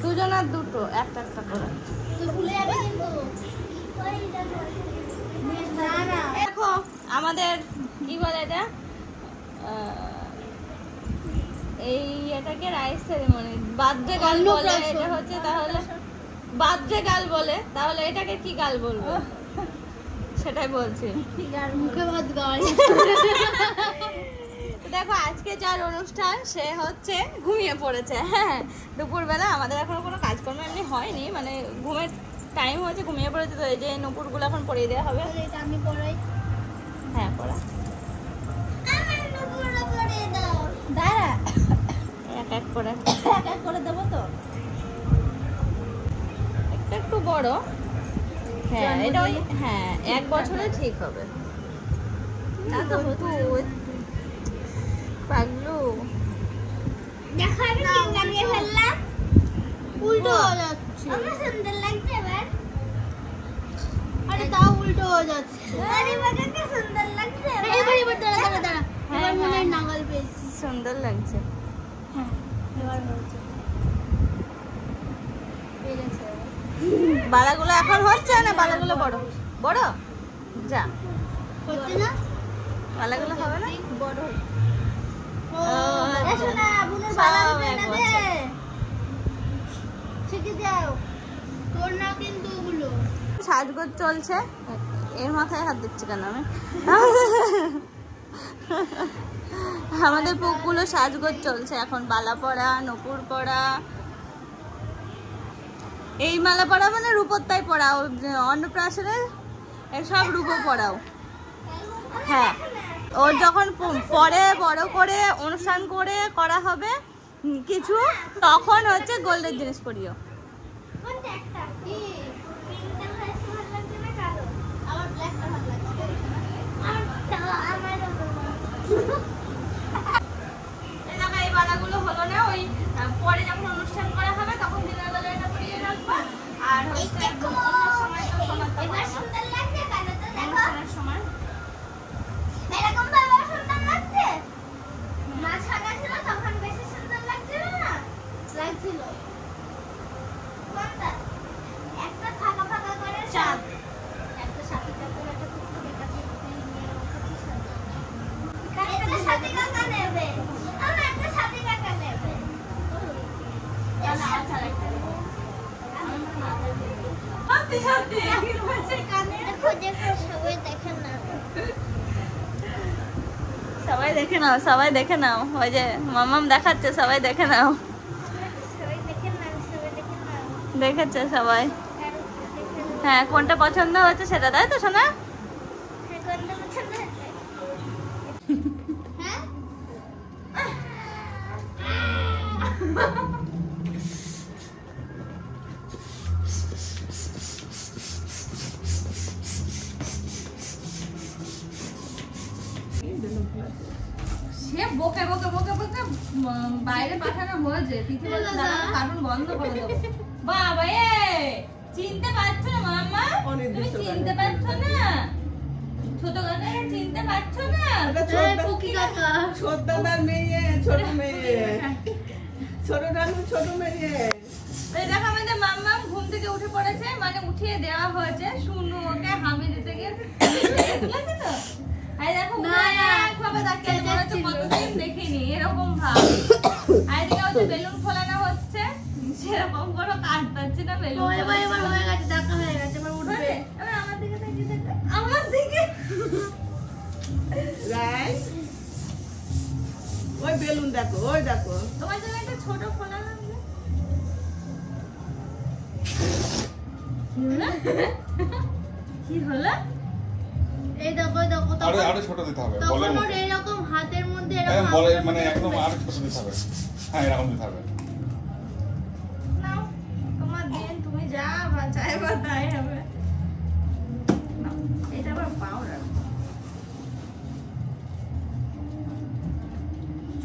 দুজনের দুটো একটা একটা করে দেখো আমাদের কি বলে এটা এই এটাকে রাইস সেরেমনি বার্থডে গাল বলে এটা হচ্ছে তাহলে বার্থডে গাল বলে তাহলে এটাকে কি গাল বলবো সেটাই বলছি মুখে ভাত গাল দেখো আজকে যার অনুষ্ঠান সে হচ্ছে ঘুমিয়ে পড়েছে হ্যাঁ দুপুরবেলা আমাদের এখনো কোনো কাজকর্ম এমনি হয়নি মানে ঘুমের টাইম হয়েছে ঘুমিয়ে পড়েছে তো এই যে নুপুরগুলো এখন পরিয়ে দেওয়া হবে আমি পড়াই হ্যাঁ পড়া দাঁড়া এক এক করে দেবো তো একটা একটু বড় হ্যাঁ এটা ওই হ্যাঁ 1 বছরে ঠিক হবে না তো পাগলু দেখো আমি লেহেঙ্গা নিয়ে ফেললাম উল্টো হয়ে যাচ্ছে আমার সুন্দর লাগছে এবার আরে তাও উল্টো হয়ে যাচ্ছে আরে বাবা কি সুন্দর লাগছে এবার দাঁড়া এবার মনে হয় নাগাল পেয়েছি সুন্দর লাগছে হ্যাঁ এবার হচ্ছে পেয়ে গেছে বালাগুলো এখন হচ্ছে না বালাগুলো বড় বড় যা হচ্ছে না বালাগুলো হবে না বড় এসো না বুনের বালা দিবে না দে শিখে দাও তোর না কিন্তু ওগুলো সাজগোজ চলছে এর মাথায় হাত দিচ্ছি কেন আমি আমাদের পুকগুলো সাজগোজ চলছে এখন বালা পড়া নপুর পড়া এই মালা পড়া মানে রূপোত্তায় পড়াও অন্নপ্রাশনে সব রূপো পড়াও হ্যাঁ ওর যখন পরে বড় করে অনুষ্ঠান করে করা হবে কিছু তখন হচ্ছে গোল্ডের জিনিস পরিও কোনটা একটা কি পিঙ্কটা ভালো লাগছে না কালো আমার ব্ল্যাকটা ভালো লাগছে এই বালাগুলো হলো না ওই পরে যখন অনুষ্ঠান করা হবে তখন দিনের বেলা এটা পরিয়ে রাখবো আর হচ্ছে এবার সুন্দর লাগছে কালোটা দেখো অনুষ্ঠানের সময় এরকম ভাবে সুন্দর লাগছে মাছ হাগা ছিল তখন বেশি সুন্দর লাগছিল না লাগছিল কোনটা একটা ফাঁকা ফাঁকা করে চাঁদ একটা সাথে কাপড় একটা টুকটুকে কাটিয়ে নিয়ে একটা সাথে কাকা নেবে আমার একটা সাথে কাকা নেবে সবাই দেখে নাও সবাই দেখে নাও ওই যে মামাম দেখাচ্ছে সবাই দেখে নাও দেখেছে সবাই হ্যাঁ কোনটা পছন্দ হচ্ছে সেটা তাই তো শোনা সে বকে বকে বকে বকে বাইরে পাঠানো হয়েছে তিথি বলে কার্টুন বন্ধ করে দেবো বাবা এ চিনতে পারছো না মামা তুমি চিনতে পারছো না ছোট কাকা চিনতে পারছো না পুকি কাকা ছোট দাদার মেয়ে ছোট মেয়ে ছোট দাদু ছোট মেয়ে এই দেখো আমাদের মাম্মাম ঘুম থেকে উঠে পড়েছে মানে উঠিয়ে দেওয়া হয়েছে শুনু ওকে হামি দিতে গিয়ে বুঝেছো তো এই দেখো একভাবে তাকিয়ে মনে হচ্ছে কতদিন দেখিনি এরকম ভাব আর এদিকে হচ্ছে বেলুন ফোলানো হচ্ছে সেরকম কোনো কাজ পাচ্ছি না বেলুন এবার হয়ে গেছে দেখা হয়ে গেছে এবার উঠবে এবার আমার দিকে তাকিয়ে দেখো আমার দিকে রাইট ওই বেলুন দেখো ওই দেখো তোমার জন্য একটা ছোট ফোলানো কি হলো এই দেখো দেখো আরো ছোট দিতে হবে তখন বলের ওর মতো এরকম হাতের মধ্যে হ্যাঁ এরকম বলে মানে একদম আরো ছোট দিতে হবে হ্যাঁ এরকম দিতে হবে নাও তোমার দিন তুমি যা চাইবা তাই হবে নাও, এটা আবার পাও রাখো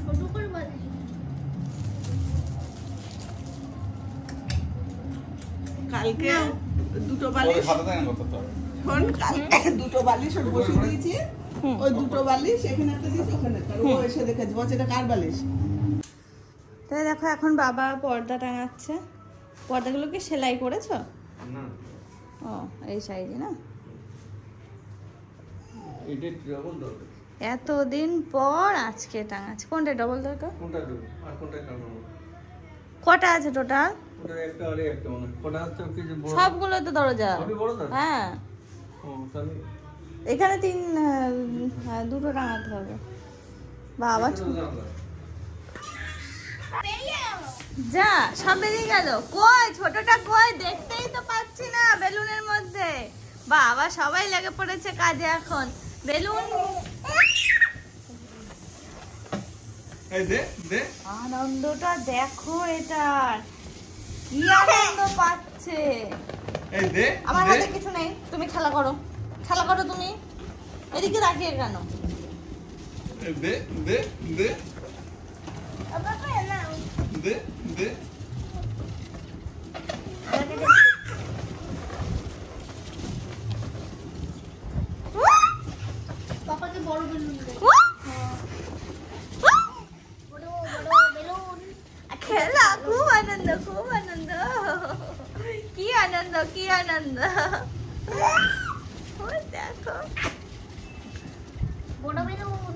ছোট করে বাঁধি কালকে দুটো ওই বালিশ হাতে দেন করতে হবে এখন কালকে দুটো বালিশ ওর বসিয়ে দিয়েছি, ওই দুটো বালিশ এখানে একটা দিয়েছি, ওখানে একটা। ও এসে দেখেছে, বলছে এটা কার বালিশ। তাই দেখো এখন বাবা পর্দা টাঙাচ্ছে। পর্দাগুলো কি সেলাই করেছো? না ও এই সাইজে না? এটা ডবল দরকার। এতদিন পর আজকে টাঙাচ্ছে। কোনটা ডবল দরকার? কোনটা দেবো আর কোনটা টাঙাবো? কটা আছে টোটাল? ওটা একটা আর একটা মনে হয়। কোনটা হচ্ছে কি যে বড়? সবগুলো তো দরজা। সবই বড় দরজা? হ্যাঁ ও তাহলে এখানে দুটো টাঙাতে হবে। বাবা এটা তো জানলা। যা সব বেরিয়ে গেল। কই ছোটটা কই? দেখতেই তো পাচ্ছি না বেলুনের মধ্যে। বাবা সবাই লেগে পড়েছে কাজে এখন। বেলুন এই দে দে আনন্দটা দেখো, এটার কি আনন্দ পাচ্ছে। এই দে আমার দে হাতে কিছু নেই, তুমি খেলা করো, খেলা করো তুমি। এদিকে তাকিয়ে কেন? এই দে দে দে দে দে পাপাকে বড় বেলুন দে। বড় বেলুন। খেলা খুব আনন্দ, খুব আনন্দ। কি আনন্দ, কি আনন্দ। ওই দেখো বড় বেলুন।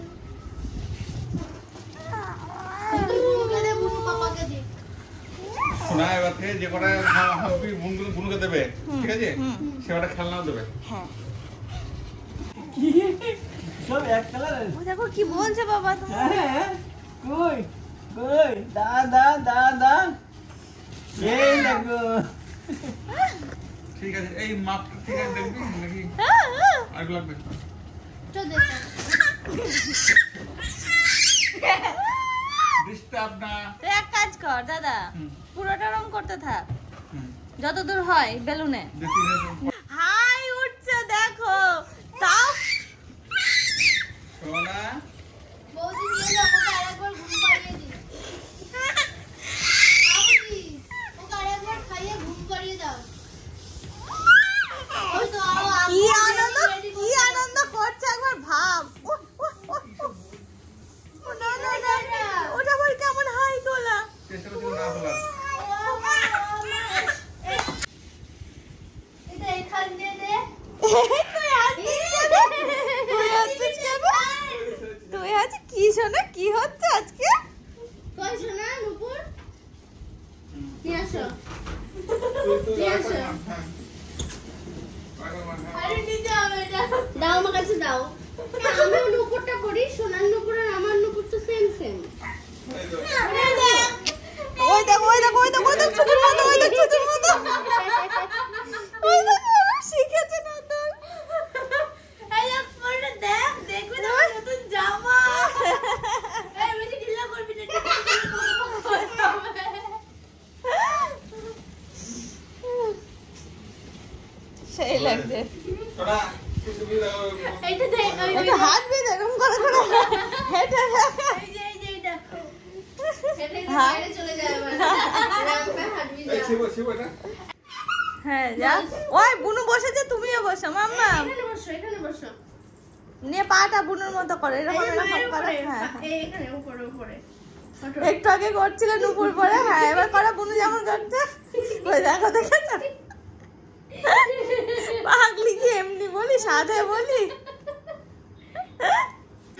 বুনুকে দে, বুনু পাপাকে দে। শোনা এবার থেকে যে কটা হাবি বুনুকে দেবে, ঠিক আছে? সে কটা খেলনাও দেবে। হ্যাঁ সব এক কালার। ও দেখো কি বলছে বাবা তোমার। হ্যাঁ কই কই দা দা দা দা এই দেখো। ঠিক আছে, এই মাপটা ঠিক আছে দেখবি নাকি আর লাগবে? চল দেখো। ডিস্টার্ব না। তুই এক কাজ কর দাদা, হুম। পুরোটা রং করতে থাক হুম, যতদূর হয় বেলুনে। দেখি দেখো। হাই উঠছে দেখো, তাও সোনা বৌদি নিয়ে যাও, ওকে আরেকবার ঘুম পাড়িয়ে দি। বাবুজি, ওকে আরেকবার খাইয়ে ঘুম পাড়িয়ে দাও। ওই তো কি আনন্দ, কি আনন্দ করছে একবার ভাব। উহ, উহ, উহ, উহ। ও না, না, না, না। ওটা আবার কেমন হাই তোলা। চেষ্টা করছি না তোলা। এটা এখান দিয়ে দে। তুই আসছিস কেন? তুই আসছিস কেন? তুই আজ কি শোনা, কি হচ্ছে আজকে? কই শোনা নুপুর নিয়ে আসো। তুই নিয়ে আসো। আরে নিতে হবে এটা। দাও আমার কাছে দাও। আমি নুপুরটা পরি, সোনার নুপুর আর আমার নুপুর তো সেম সেম। ওই দেখ, ওই দেখ, ওই দেখ, ওই দেখ ছুটির মতো, ওই দেখ ছুটির মতো। ওই দেখ, ওরা শিখেছে না তোর। এই দেখ পরটা দেখ, দেখবি তো নতুন জামা। এই বেশি ঢিলা করবি না। সেই লাগছে। সোনা কিছু কি দাও? এইটা দেখ, ওই একটু হাত বেঁধে এরকম করে করে হেঁটে এই যে দেখো। এটা হ্যাঁ। বাইরে চলে যায় এবার। রামপে হাঁটবি এই যা। ছিবো ছিবো এটা। হ্যাঁ যা। ওই বুনু বসেছে, তুমিও বসো মাম্মা। এখানে বসো, এখানে বসো। নিয়ে পাটা বুনুর মতো করে এরকম এই এরকম করে। উপরে, হ্যাঁ এই এখানে উপরে উপরে। ওঠো। একটু আগে করছিলে নুপুর পরে, হ্যাঁ এবার করো বুনু যেমন করছে। ওই দেখো, দেখেছো? পাগলি কি এমনি বলি, সাধে বলি।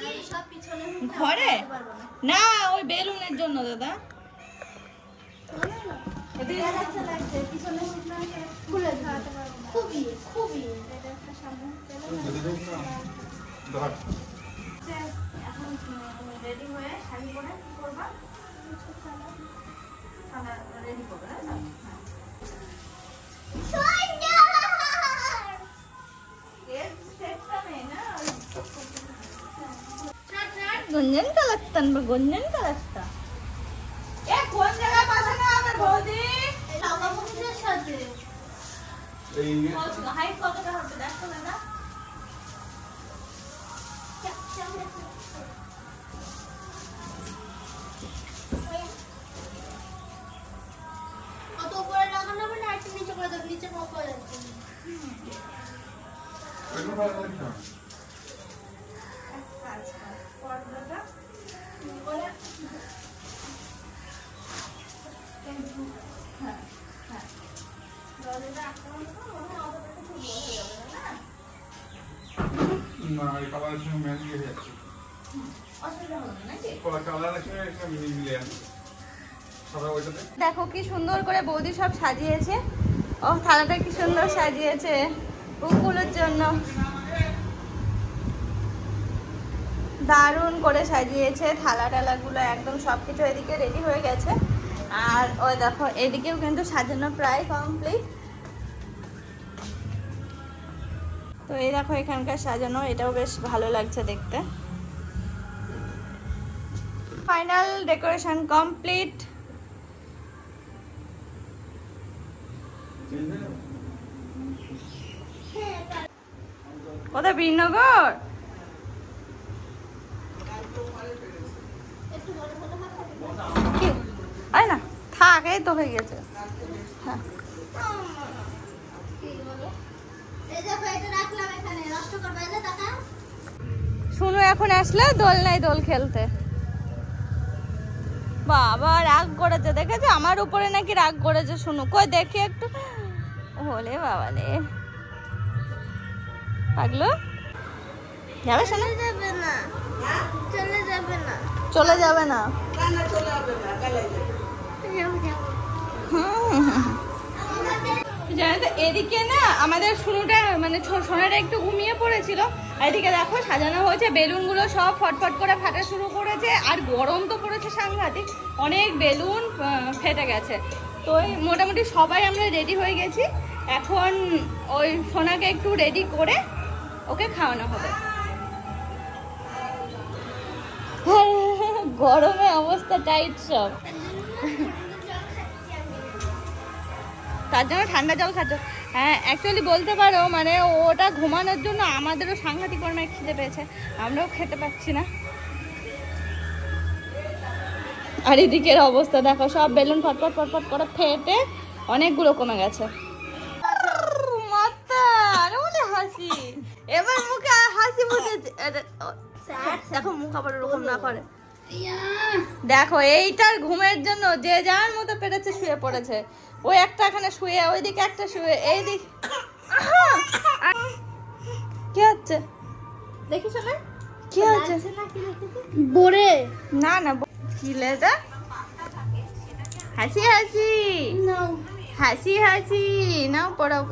এই সব পিছনে ঘরে না, ওই বেলুনের জন্য দাদা। খুলে দাও। খুবই খুবই এটা একটা সামনে ধর। এখন রেডি হয়ে শাড়ি পরে কি করবা? রেডি করবে না? गुंजन का लगता है, गुंजन का लगता ये कौन जगह पसंद है हमें बौदी? লাগামুখের সাথে এই हाइट কতটা হবে দেখো দাদা। কত উপরে লাগানো হবে না একটু নিচে করে দাও, নিচে পাওয়া যাচ্ছে না এই কালারের সঙ্গে ম্যাচ হয়ে যাচ্ছে। কালারের সঙ্গে মিলে যাচ্ছে। দেখো কি সুন্দর করে বৌদি সব সাজিয়েছে। ও থালাটা কি সুন্দর সাজিয়েছে বুকগুলোর জন্য, দারুণ করে সাজিয়েছে। থালা টালাগুলো একদম সবকিছু এদিকে রেডি হয়ে গেছে। আর ওই দেখো এদিকেও কিন্তু সাজানো প্রায় কমপ্লিট। তো এই দেখো এখানকার সাজানো, এটাও বেশ ভালো লাগছে দেখতে। Final decoration complete. কোথায় বীরনগর? আয় না থাক, এই তো হয়ে গেছে। হ্যাঁ শুনো এখন আসলে দোলনায় দোল খেলতে। বাবা রাগ করেছে, দেখেছো আমার উপরে নাকি রাগ করেছে। শুনো কই দেখি একটু। বলে বাবা রে পাগলো যাবে, শোনো যাবে না, চলে যাবে না, চলে যাবে না। জানো তো এদিকে না আমাদের শুনুটা মানে সোনাটা একটু ঘুমিয়ে পড়েছিল। এদিকে দেখো সাজানো হয়েছে, বেলুনগুলো সব ফটফট করে ফাটা শুরু করেছে। আর গরম তো পড়েছে সাংঘাতিক, অনেক বেলুন ফেটে গেছে। তো মোটামুটি সবাই আমরা রেডি হয়ে গেছি। এখন ওই সোনাকে একটু রেডি করে ওকে খাওয়ানো হবে। গরমে অবস্থা টাইট সব, তার জন্য ঠান্ডা জল খাচ্ছ। হ্যাঁ অ্যাকচুয়ালি বলতে পারো মানে ওটা ঘুমানোর জন্য আমাদেরও সাংঘাতিক পরিমাণে খিদে পেয়েছে, আমরাও খেতে পাচ্ছি না। আর এদিকের অবস্থা দেখো, সব বেলুন ফটফট ফটফট করে ফেটে অনেকগুলো কমে গেছে। হাসি এবার মুখে হাসি ফুটেছে। দেখো মুখ আবার ওরকম না করে। দেখো এইটার ঘুমের জন্য যে যার মতো পেরেছে শুয়ে পড়েছে। ওই একটা এখানে শুয়ে, ওইদিকে একটা শুয়ে, এই দিক। কি হচ্ছে দেখি শোনা, কি হচ্ছে? বরে না না কি লেজা, হাসি হাসি হাসি হাসি নাও পড়াও।